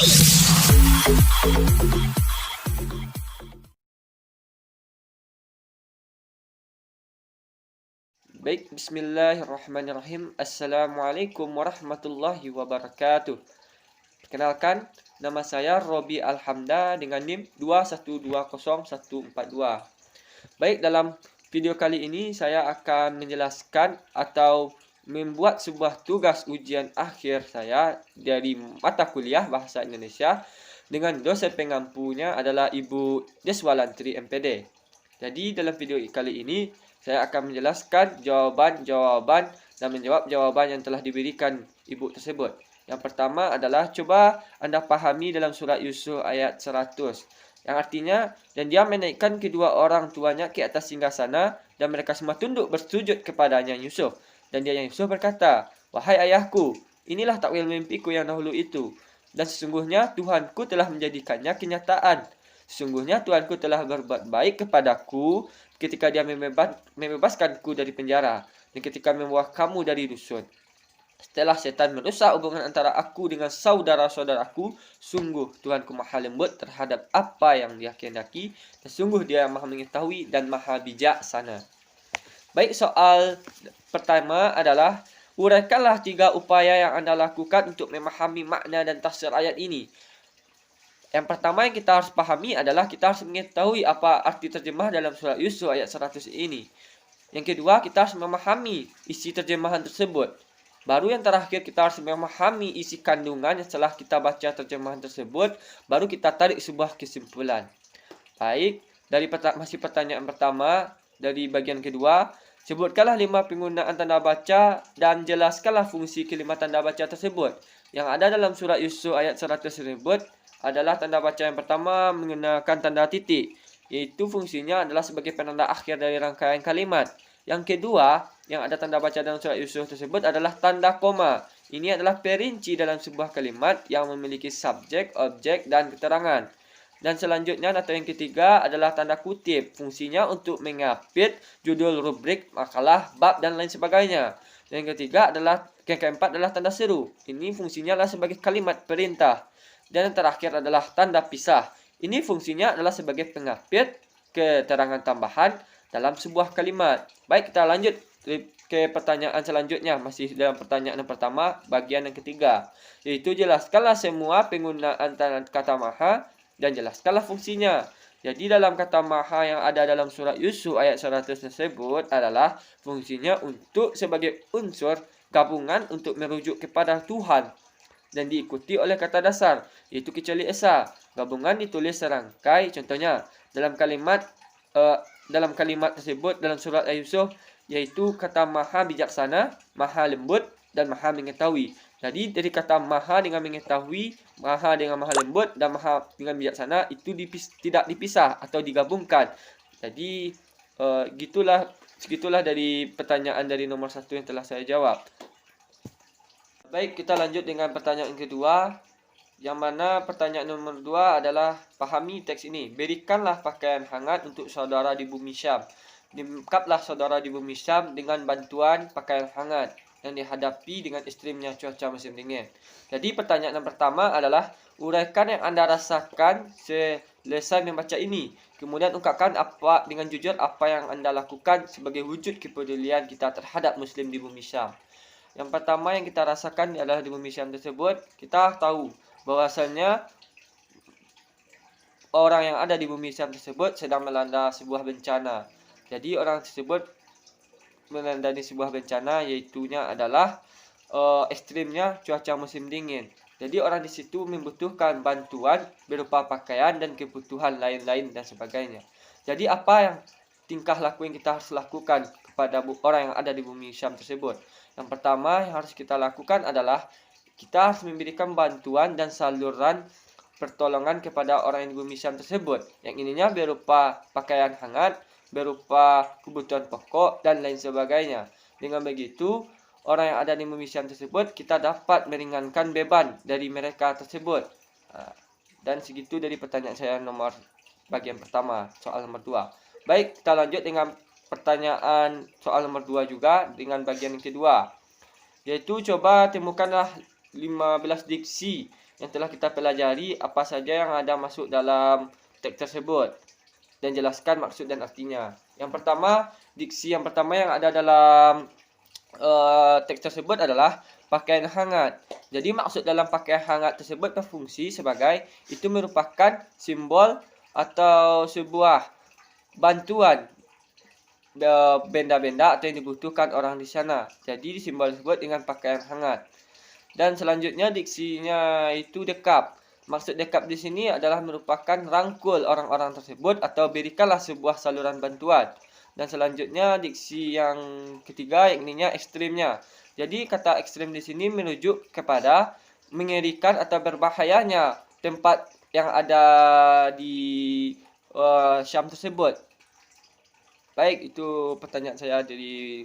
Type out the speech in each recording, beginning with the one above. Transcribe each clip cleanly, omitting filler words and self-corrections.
Baik, bismillahirrahmanirrahim. Assalamualaikum warahmatullahi wabarakatuh. Perkenalkan, nama saya Robi Alhamda dengan NIM 2120142. Baik, dalam video kali ini saya akan menjelaskan atau membuat sebuah tugas ujian akhir saya dari mata kuliah Bahasa Indonesia dengan dosen pengampunya adalah Ibu Deswalantri MPD. Jadi dalam video kali ini saya akan menjelaskan jawaban-jawaban dan menjawab jawaban yang telah diberikan ibu tersebut. Yang pertama adalah coba Anda pahami dalam surat Yusuf ayat 100. Yang artinya, dan dia menaikkan kedua orang tuanya ke atas singgasana dan mereka semua tunduk bersujud kepadanya Yusuf. Dan dia yang Yusuf berkata, "Wahai ayahku, inilah takwil mimpiku yang dahulu itu. Dan sesungguhnya Tuhanku telah menjadikannya kenyataan. Sesungguhnya Tuhanku telah berbuat baik kepadaku ketika dia membebaskanku dari penjara dan ketika membawa kamu dari dusun. Setelah setan merusak hubungan antara aku dengan saudara-saudaraku, sungguh Tuhanku maha lembut terhadap apa yang dia kehendaki, dan sungguh dia maha mengetahui dan maha bijaksana." Baik, soal pertama adalah uraikanlah 3 upaya yang Anda lakukan untuk memahami makna dan tafsir ayat ini. Yang pertama yang kita harus pahami adalah kita harus mengetahui apa arti terjemah dalam surat Yusuf ayat 100 ini. Yang kedua, kita harus memahami isi terjemahan tersebut. Baru yang terakhir, kita harus memahami isi kandungan yang setelah kita baca terjemahan tersebut, baru kita tarik sebuah kesimpulan. Baik, dari masih pertanyaan pertama, dari bagian kedua, sebutkanlah 5 penggunaan tanda baca dan jelaskanlah fungsi kelima tanda baca tersebut. Yang ada dalam surat Yusuf ayat 100 tersebut adalah tanda baca yang pertama menggunakan tanda titik, yaitu fungsinya adalah sebagai penanda akhir dari rangkaian kalimat. Yang kedua, yang ada tanda baca dalam surat Yusuf tersebut adalah tanda koma. Ini adalah perinci dalam sebuah kalimat yang memiliki subjek, objek, dan keterangan. Dan selanjutnya atau yang ketiga adalah tanda kutip. Fungsinya untuk mengapit judul, rubrik, makalah, bab, dan lain sebagainya. Yang ketiga adalah, yang keempat adalah tanda seru. Ini fungsinya adalah sebagai kalimat perintah. Dan yang terakhir adalah tanda pisah. Ini fungsinya adalah sebagai pengapit keterangan tambahan dalam sebuah kalimat. Baik, kita lanjut ke pertanyaan selanjutnya. Masih dalam pertanyaan yang pertama, bagian yang ketiga, yaitu jelaskanlah semua penggunaan kata maha dan jelaskanlah fungsinya. Jadi dalam kata maha yang ada dalam surat Yusuf ayat 100 tersebut adalah fungsinya untuk sebagai unsur gabungan untuk merujuk kepada Tuhan dan diikuti oleh kata dasar, yaitu kecuali esa. Gabungan ditulis serangkai. Contohnya dalam kalimat tersebut dalam surat Yusuf, yaitu kata maha bijaksana, maha lembut, dan maha mengetahui. Jadi dari kata maha dengan mengetahui, maha dengan maha lembut, dan maha dengan bijaksana itu tidak dipisah atau digabungkan. Jadi segitulah dari pertanyaan dari nomor 1 yang telah saya jawab. Baik, kita lanjut dengan pertanyaan kedua, yang mana pertanyaan nomor 2 adalah pahami teks ini. Berikanlah pakaian hangat untuk saudara di bumi Syam. Dilengkaplah saudara di bumi Syam dengan bantuan pakaian hangat yang dihadapi dengan ekstrimnya cuaca musim dingin. Jadi pertanyaan yang pertama adalah uraikan yang Anda rasakan selesai membaca ini. Kemudian ungkapkan dengan jujur apa yang Anda lakukan sebagai wujud kepedulian kita terhadap muslim di bumi Syam. Yang pertama yang kita rasakan adalah di bumi Syam tersebut, kita tahu bahwasanya orang yang ada di bumi Syam tersebut sedang melanda sebuah bencana. Jadi orang tersebut melandani sebuah bencana, yaitunya adalah ekstrimnya cuaca musim dingin. Jadi orang di situ membutuhkan bantuan berupa pakaian dan kebutuhan lain-lain dan sebagainya. Jadi apa yang tingkah laku yang kita harus lakukan kepada orang yang ada di bumi Syam tersebut? Yang pertama yang harus kita lakukan adalah kita harus memberikan bantuan dan saluran pertolongan kepada orang yang di bumi Syam tersebut. Yang ininya berupa pakaian hangat, berupa kebutuhan pokok, dan lain sebagainya. Dengan begitu, orang yang ada di bumi Syam tersebut, kita dapat meringankan beban dari mereka tersebut. Dan segitu dari pertanyaan saya nomor bagian pertama, soal nomor 2. Baik, kita lanjut dengan pertanyaan soal nomor 2 juga dengan bagian yang kedua, yaitu coba temukanlah 15 diksi yang telah kita pelajari apa saja yang ada masuk dalam teks tersebut dan jelaskan maksud dan artinya. Yang pertama, diksi yang pertama yang ada dalam teks tersebut adalah pakaian hangat. Jadi maksud dalam pakaian hangat tersebut berfungsi sebagai itu merupakan simbol atau sebuah bantuan benda-benda atau yang dibutuhkan orang di sana. Jadi simbol disebut dengan pakaian hangat. Dan selanjutnya diksinya itu dekap. Maksud dekap di sini adalah merupakan rangkul orang-orang tersebut atau berikanlah sebuah saluran bantuan. Dan selanjutnya diksi yang ketiga yakni ekstrimnya. Jadi kata ekstrim di sini merujuk kepada mengerikan atau berbahayanya tempat yang ada di Syam tersebut. Baik, itu pertanyaan saya dari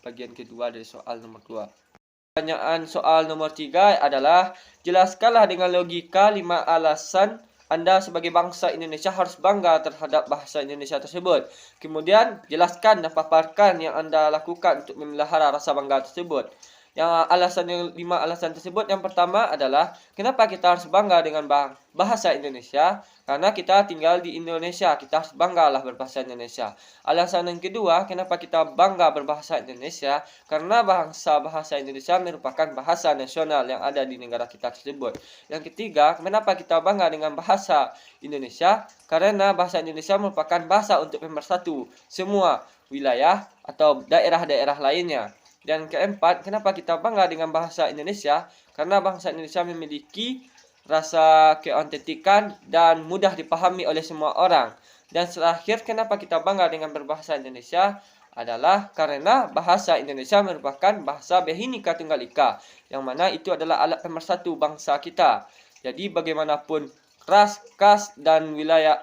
bagian kedua dari soal nomor 2. Pertanyaan soal nomor 3 adalah, jelaskanlah dengan logika 5 alasan Anda sebagai bangsa Indonesia harus bangga terhadap bahasa Indonesia tersebut. Kemudian, jelaskan dan paparkan yang Anda lakukan untuk memelihara rasa bangga tersebut. Yang 5 alasan tersebut, yang pertama adalah kenapa kita harus bangga dengan bahasa Indonesia? Karena kita tinggal di Indonesia, kita harus banggalah berbahasa Indonesia. Alasan yang kedua, kenapa kita bangga berbahasa Indonesia? Karena bahasa Indonesia merupakan bahasa nasional yang ada di negara kita tersebut. Yang ketiga, kenapa kita bangga dengan bahasa Indonesia? Karena bahasa Indonesia merupakan bahasa untuk pemersatu semua wilayah atau daerah-daerah lainnya. Dan keempat, kenapa kita bangga dengan bahasa Indonesia? Karena bahasa Indonesia memiliki rasa keautentikan dan mudah dipahami oleh semua orang. Dan terakhir, kenapa kita bangga dengan berbahasa Indonesia? Adalah karena bahasa Indonesia merupakan bahasa Bhinneka Tunggal Ika, yang mana itu adalah alat pemersatu bangsa kita. Jadi bagaimanapun ras, kas, dan wilayah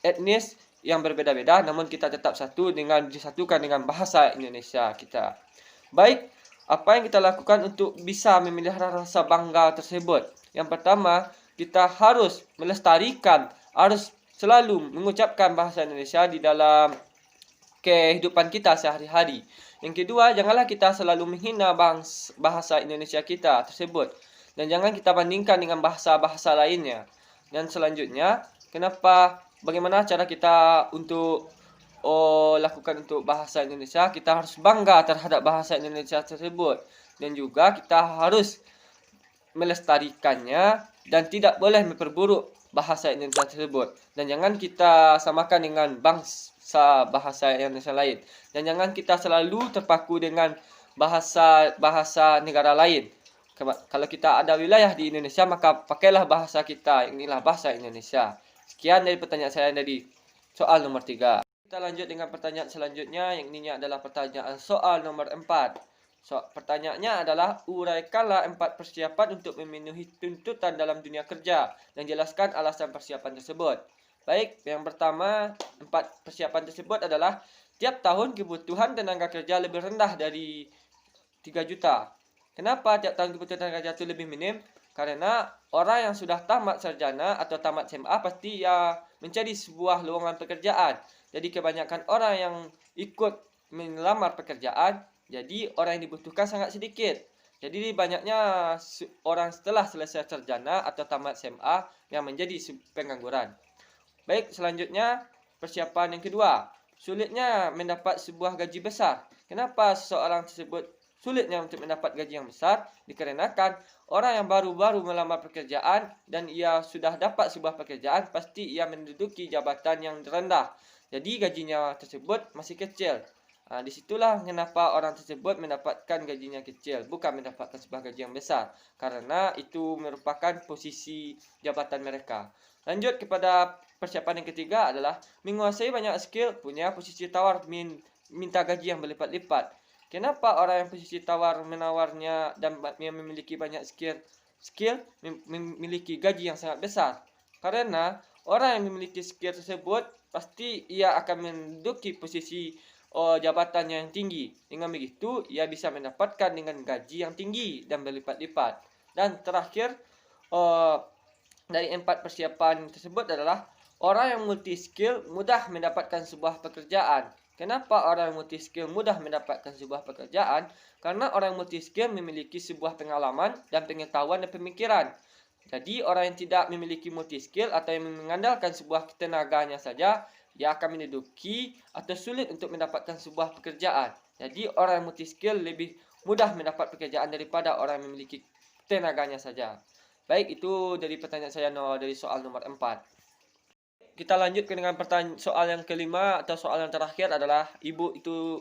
etnis yang berbeda-beda, namun kita tetap satu dengan disatukan dengan bahasa Indonesia kita. Baik, apa yang kita lakukan untuk bisa memelihara rasa bangga tersebut? Yang pertama, kita harus melestarikan, harus selalu mengucapkan bahasa Indonesia di dalam kehidupan kita sehari-hari. Yang kedua, janganlah kita selalu menghina bahasa Indonesia kita tersebut. Dan jangan kita bandingkan dengan bahasa-bahasa lainnya. Dan selanjutnya, bagaimana cara kita untuk lakukan untuk bahasa Indonesia? Kita harus bangga terhadap bahasa Indonesia tersebut. Dan juga kita harus melestarikannya dan tidak boleh memperburuk bahasa Indonesia tersebut. Dan jangan kita samakan dengan bahasa Indonesia lain. Dan jangan kita selalu terpaku dengan bahasa negara lain. Kalau kita ada wilayah di Indonesia, maka pakailah bahasa kita. Inilah bahasa Indonesia. Sekian dari pertanyaan saya dari soal nomor 3. Kita lanjut dengan pertanyaan selanjutnya, yang ini adalah pertanyaan soal nomor 4. Pertanyaannya adalah, uraikanlah 4 persiapan untuk memenuhi tuntutan dalam dunia kerja dan jelaskan alasan persiapan tersebut. Baik, yang pertama, 4 persiapan tersebut adalah tiap tahun kebutuhan tenaga kerja lebih rendah dari 3 juta. Kenapa tiap tahun kebutuhan tenaga kerja itu lebih minim? Karena orang yang sudah tamat sarjana atau tamat SMA pasti mencari sebuah lowongan pekerjaan. Jadi kebanyakan orang yang ikut melamar pekerjaan, jadi orang yang dibutuhkan sangat sedikit. Jadi banyaknya orang setelah selesai sarjana atau tamat SMA yang menjadi pengangguran. Baik, selanjutnya persiapan yang kedua. Sulitnya mendapat sebuah gaji besar. Kenapa seseorang tersebut sulitnya untuk mendapat gaji yang besar? Dikarenakan orang yang baru-baru melamar pekerjaan dan ia sudah dapat sebuah pekerjaan, pasti ia menduduki jabatan yang rendah. Jadi gajinya tersebut masih kecil. Disitulah kenapa orang tersebut mendapatkan gajinya kecil, bukan mendapatkan sebuah gaji yang besar. Karena itu merupakan posisi jabatan mereka. Lanjut kepada persiapan yang ketiga adalah menguasai banyak skill, punya posisi tawar minta gaji yang berlipat-lipat. Kenapa orang yang posisi tawar menawarnya dan yang memiliki banyak skill memiliki gaji yang sangat besar? Karena orang yang memiliki skill tersebut pasti ia akan menduduki posisi jabatan yang tinggi. Dengan begitu, ia bisa mendapatkan dengan gaji yang tinggi dan berlipat-lipat. Dan terakhir, dari 4 persiapan tersebut adalah orang yang multi skill mudah mendapatkan sebuah pekerjaan. Kenapa orang yang multi skill mudah mendapatkan sebuah pekerjaan? Karena orang multi skill memiliki sebuah pengalaman dan pengetahuan dan pemikiran. Jadi orang yang tidak memiliki multi skill atau yang mengandalkan sebuah tenaganya saja, dia akan menduduki atau sulit untuk mendapatkan sebuah pekerjaan. Jadi orang yang multi skill lebih mudah mendapat pekerjaan daripada orang yang memiliki tenaganya saja. Baik, itu dari pertanyaan saya dari soal nomor 4. Kita lanjut dengan pertanyaan soal yang kelima atau soal yang terakhir adalah ibu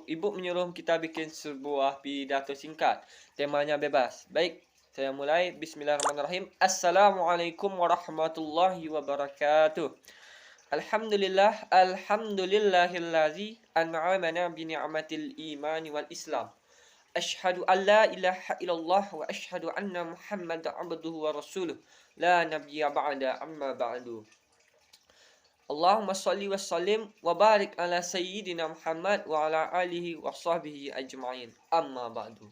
menyuruh kita bikin sebuah pidato singkat. Temanya bebas. Baik, saya mulai. Bismillahirrahmanirrahim. Assalamualaikum warahmatullahi wabarakatuh. Alhamdulillahillazi an'amana bi ni'matil imani wal islam. Asyhadu an la ilaha illallah wa asyhadu anna Muhammadan abduhu wa rasuluh. La nabiyya ba'da amma ba'du. Allahumma salli wa sallim wa barik ala sayyidina Muhammad wa ala alihi wa sahbihi ajma'in. Amma ba'du.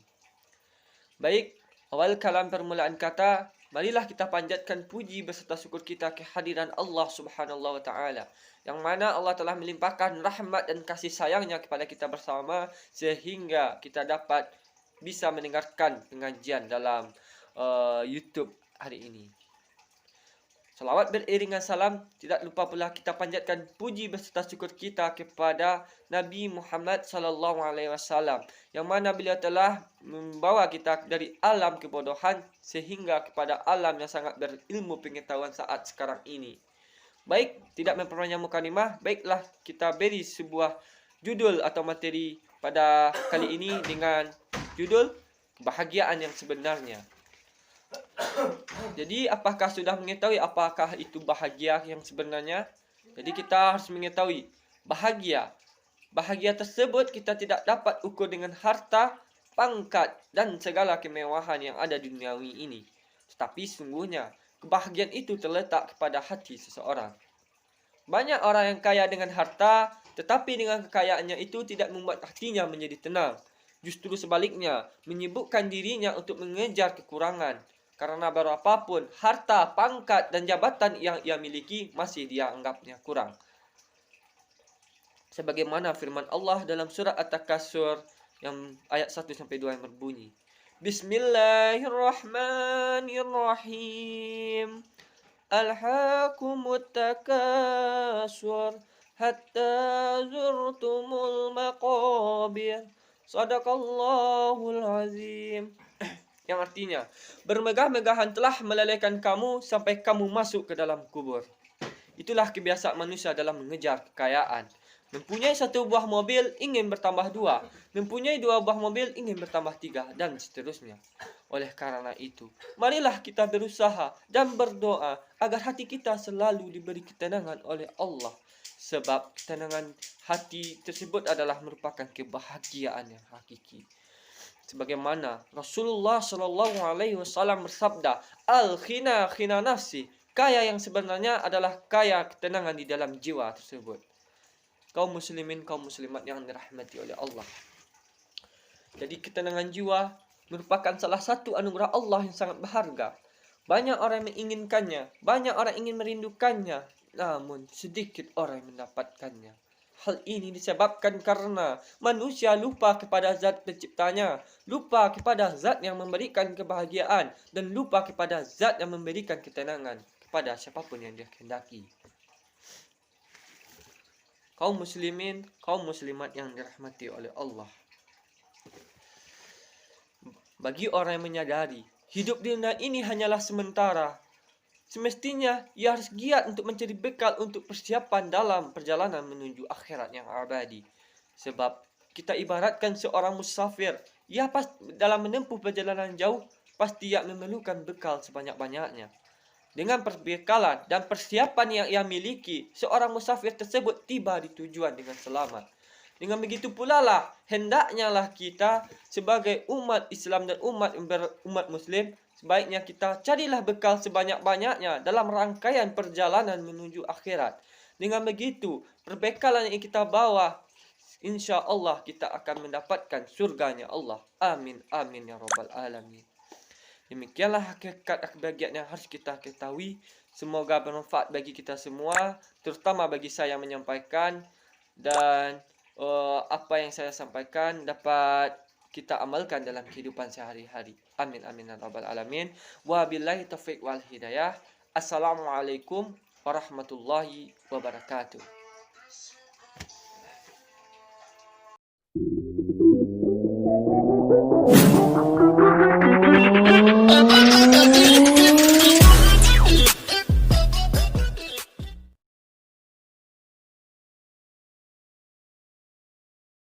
Baik, awal kalam permulaan kata, marilah kita panjatkan puji beserta syukur kita kehadiran Allah Subhanahu wa taala, yang mana Allah telah melimpahkan rahmat dan kasih sayangnya kepada kita bersama sehingga kita dapat bisa mendengarkan pengajian dalam YouTube hari ini. Salawat beriringan salam, tidak lupa pula kita panjatkan puji beserta syukur kita kepada Nabi Muhammad sallallahu alaihi wasallam, yang mana beliau telah membawa kita dari alam kebodohan sehingga kepada alam yang sangat berilmu pengetahuan saat sekarang ini. Baik, tidak memperpanjang mukadimah, baiklah kita beri sebuah judul atau materi pada kali ini dengan judul kebahagiaan yang sebenarnya. Jadi apakah sudah mengetahui apakah itu bahagia yang sebenarnya? Jadi kita harus mengetahui bahagia. Bahagia tersebut kita tidak dapat ukur dengan harta, pangkat, dan segala kemewahan yang ada di duniawi ini. Tetapi sungguhnya kebahagiaan itu terletak kepada hati seseorang. Banyak orang yang kaya dengan harta, tetapi dengan kekayaannya itu tidak membuat hatinya menjadi tenang. Justru sebaliknya, menyibukkan dirinya untuk mengejar kekurangan. Karena berapapun harta, pangkat, dan jabatan yang ia miliki masih dia anggapnya kurang. Sebagaimana firman Allah dalam surat At-Takatsur yang ayat 1-2 yang berbunyi, Bismillahirrahmanirrahim. Alhaakumut takatsur hatta zurtumul maqabir. Sadaqallahul azim. Yang artinya, bermegah-megahan telah melalaikan kamu sampai kamu masuk ke dalam kubur. Itulah kebiasaan manusia dalam mengejar kekayaan. Mempunyai satu buah mobil, ingin bertambah 2. Mempunyai 2 buah mobil, ingin bertambah 3. Dan seterusnya. Oleh karena itu, marilah kita berusaha dan berdoa agar hati kita selalu diberi ketenangan oleh Allah. Sebab ketenangan hati tersebut adalah merupakan kebahagiaan yang hakiki. Sebagaimana Rasulullah Shallallahu Alaihi Wasallam bersabda, al-khina khina nafsi, kaya yang sebenarnya adalah kaya ketenangan di dalam jiwa tersebut. Kaum muslimin, kaum muslimat yang dirahmati oleh Allah. Jadi ketenangan jiwa merupakan salah satu anugerah Allah yang sangat berharga. Banyak orang yang menginginkannya, banyak orang ingin merindukannya, namun sedikit orang yang mendapatkannya. Hal ini disebabkan karena manusia lupa kepada zat penciptanya, lupa kepada zat yang memberikan kebahagiaan, dan lupa kepada zat yang memberikan ketenangan kepada siapapun yang dia kehendaki. Kaum muslimin, kaum muslimat yang dirahmati oleh Allah. Bagi orang yang menyadari hidup di dunia ini hanyalah sementara, semestinya ia harus giat untuk mencari bekal untuk persiapan dalam perjalanan menuju akhirat yang abadi. Sebab kita ibaratkan seorang musafir, ia dalam menempuh perjalanan jauh pasti ia memerlukan bekal sebanyak-banyaknya. Dengan perbekalan dan persiapan yang ia miliki, seorang musafir tersebut tiba di tujuan dengan selamat. Dengan begitu pula lah, hendaknya lah kita sebagai umat Islam dan umat Muslim, sebaiknya kita carilah bekal sebanyak-banyaknya dalam rangkaian perjalanan menuju akhirat. Dengan begitu, perbekalan yang kita bawa, insya Allah kita akan mendapatkan surganya Allah. Amin, amin ya rabbal alamin. Demikianlah hakikat kebahagiaan yang harus kita ketahui. Semoga bermanfaat bagi kita semua, terutama bagi saya yang menyampaikan, dan apa yang saya sampaikan dapat kita amalkan dalam kehidupan sehari-hari. Amin amin ya rabbal alamin. Wabillahi taufiq wal hidayah. Assalamualaikum warahmatullahi wabarakatuh.